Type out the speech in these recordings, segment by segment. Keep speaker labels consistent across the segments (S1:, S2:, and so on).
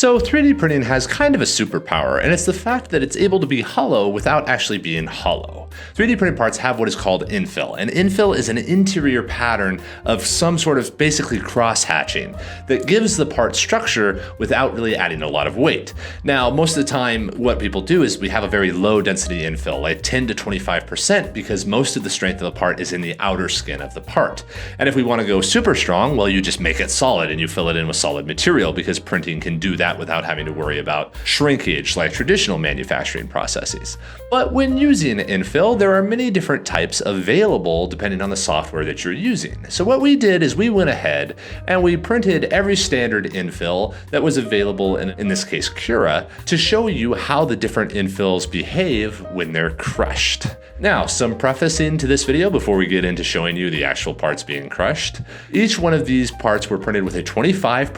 S1: So 3D printing has kind of a superpower, and it's the fact that it's able to be hollow without actually being hollow. 3D printed parts have what is called infill, and infill is an interior pattern of some sort of basically cross-hatching that gives the part structure without really adding a lot of weight. Now, most of the time, what people do is we have a very low density infill, like 10 to 25%, because most of the strength of the part is in the outer skin of the part. And if we want to go super strong, well, you just make it solid and you fill it in with solid material, because printing can do that without having to worry about shrinkage like traditional manufacturing processes. But when using infill, there are many different types available depending on the software that you're using. So what we did is we went ahead and we printed every standard infill that was available in this case Cura, to show you how the different infills behave when they're crushed. Now, some prefacing to this video before we get into showing you the actual parts being crushed. Each one of these parts were printed with a 25%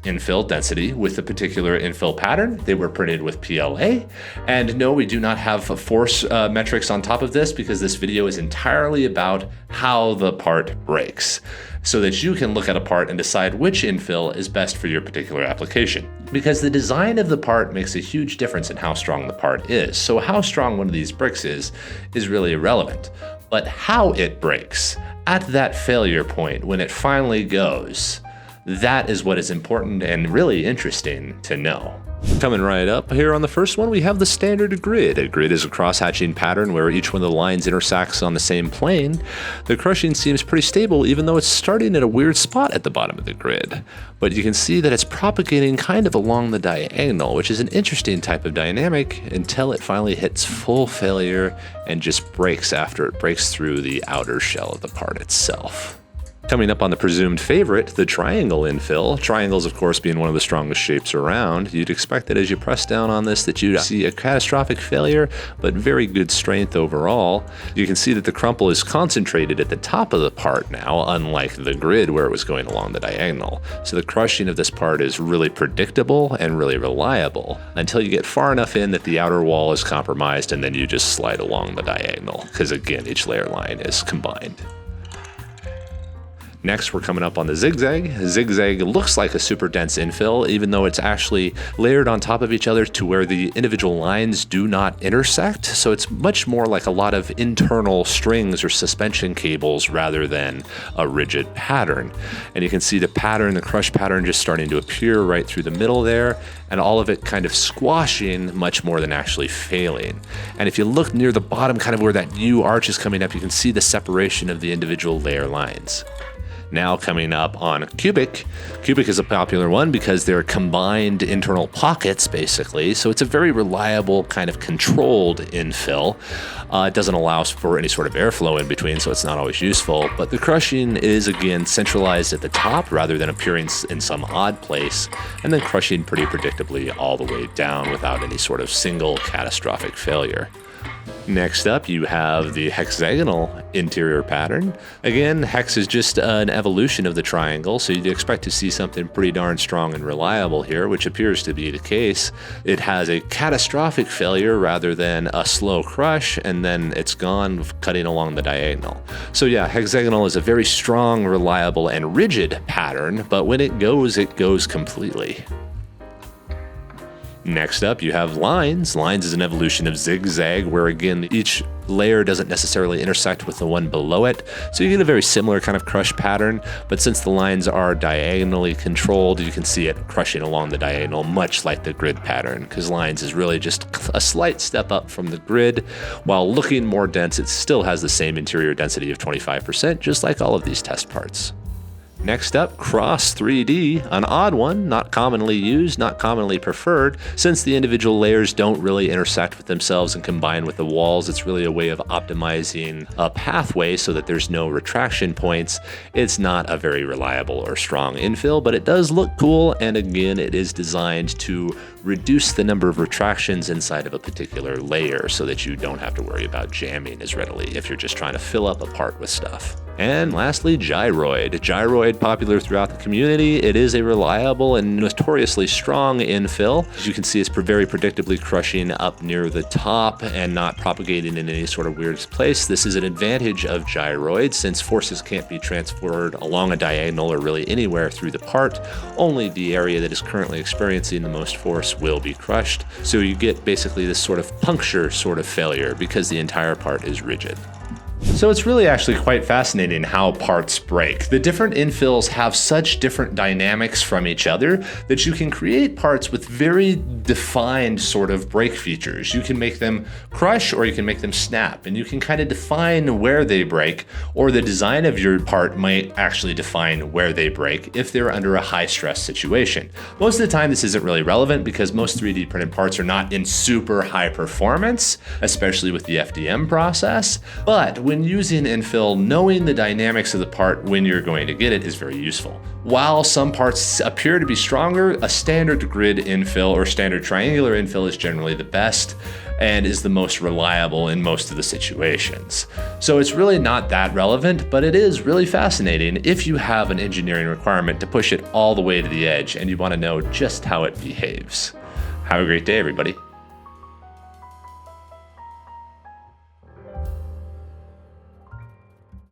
S1: infill density with a particular infill pattern. They were printed with PLA. And no, we do not have force metrics on top of this, because this video is entirely about how the part breaks, so that you can look at a part and decide which infill is best for your particular application. Because the design of the part makes a huge difference in how strong the part is. So how strong one of these bricks is really irrelevant. But how it breaks at that failure point when it finally goes, that is what is important and really interesting to know. Coming right up here on the first one, we have the standard grid. A grid is a cross-hatching pattern where each one of the lines intersects on the same plane. The crushing seems pretty stable, even though it's starting at a weird spot at the bottom of the grid. But you can see that it's propagating kind of along the diagonal, which is an interesting type of dynamic until it finally hits full failure and just breaks after it breaks through the outer shell of the part itself. Coming up on the presumed favorite, the triangle infill. Triangles, of course, being one of the strongest shapes around. You'd expect that as you press down on this that you'd see a catastrophic failure, but very good strength overall. You can see that the crumple is concentrated at the top of the part now, unlike the grid where it was going along the diagonal. So the crushing of this part is really predictable and really reliable until you get far enough in that the outer wall is compromised, and then you just slide along the diagonal, because again, each layer line is combined. Next, we're coming up on the Zig Zag. Zig Zag looks like a super dense infill, even though it's actually layered on top of each other to where the individual lines do not intersect. So it's much more like a lot of internal strings or suspension cables rather than a rigid pattern. And you can see the pattern, the crush pattern, just starting to appear right through the middle there, and all of it kind of squashing much more than actually failing. And if you look near the bottom, kind of where that U arch is coming up, you can see the separation of the individual layer lines. Now coming up on cubic. Cubic is a popular one because they're combined internal pockets, basically. So it's a very reliable kind of controlled infill. It doesn't allow for any sort of airflow in between, so it's not always useful. But the crushing is, again, centralized at the top rather than appearing in some odd place, and then crushing pretty predictably all the way down without any sort of single catastrophic failure. Next up, you have the hexagonal interior pattern. Again, hex is just an evolution of the triangle, so you'd expect to see something pretty darn strong and reliable here, which appears to be the case. It has a catastrophic failure rather than a slow crush, and then it's gone, cutting along the diagonal. So yeah, hexagonal is a very strong, reliable, and rigid pattern, but when it goes completely. Next up, you have lines. Lines is an evolution of Zig Zag, where again, each layer doesn't necessarily intersect with the one below it. So you get a very similar kind of crush pattern, but since the lines are diagonally controlled, you can see it crushing along the diagonal, much like the grid pattern, because lines is really just a slight step up from the grid. While looking more dense, it still has the same interior density of 25%, just like all of these test parts. Next up, Cross 3D, an odd one, not commonly used, not commonly preferred. Since the individual layers don't really intersect with themselves and combine with the walls, it's really a way of optimizing a pathway so that there's no retraction points. It's not a very reliable or strong infill, but it does look cool, and again, it is designed to reduce the number of retractions inside of a particular layer so that you don't have to worry about jamming as readily if you're just trying to fill up a part with stuff. And lastly, Gyroid. Gyroid, popular throughout the community. It is a reliable and notoriously strong infill. As you can see, it's very predictably crushing up near the top and not propagating in any sort of weird place. This is an advantage of Gyroid since forces can't be transferred along a diagonal or really anywhere through the part. Only the area that is currently experiencing the most force will be crushed. So you get basically this sort of puncture sort of failure because the entire part is rigid. So it's really actually quite fascinating how parts break. The different infills have such different dynamics from each other that you can create parts with very defined sort of break features. You can make them crush or you can make them snap, and you can kind of define where they break, or the design of your part might actually define where they break if they're under a high stress situation. Most of the time this isn't really relevant because most 3D printed parts are not in super high performance, especially with the FDM process, but when using infill, knowing the dynamics of the part when you're going to get it is very useful. While some parts appear to be stronger, a standard grid infill or standard triangular infill is generally the best and is the most reliable in most of the situations. So it's really not that relevant, but it is really fascinating if you have an engineering requirement to push it all the way to the edge and you want to know just how it behaves. Have a great day, everybody.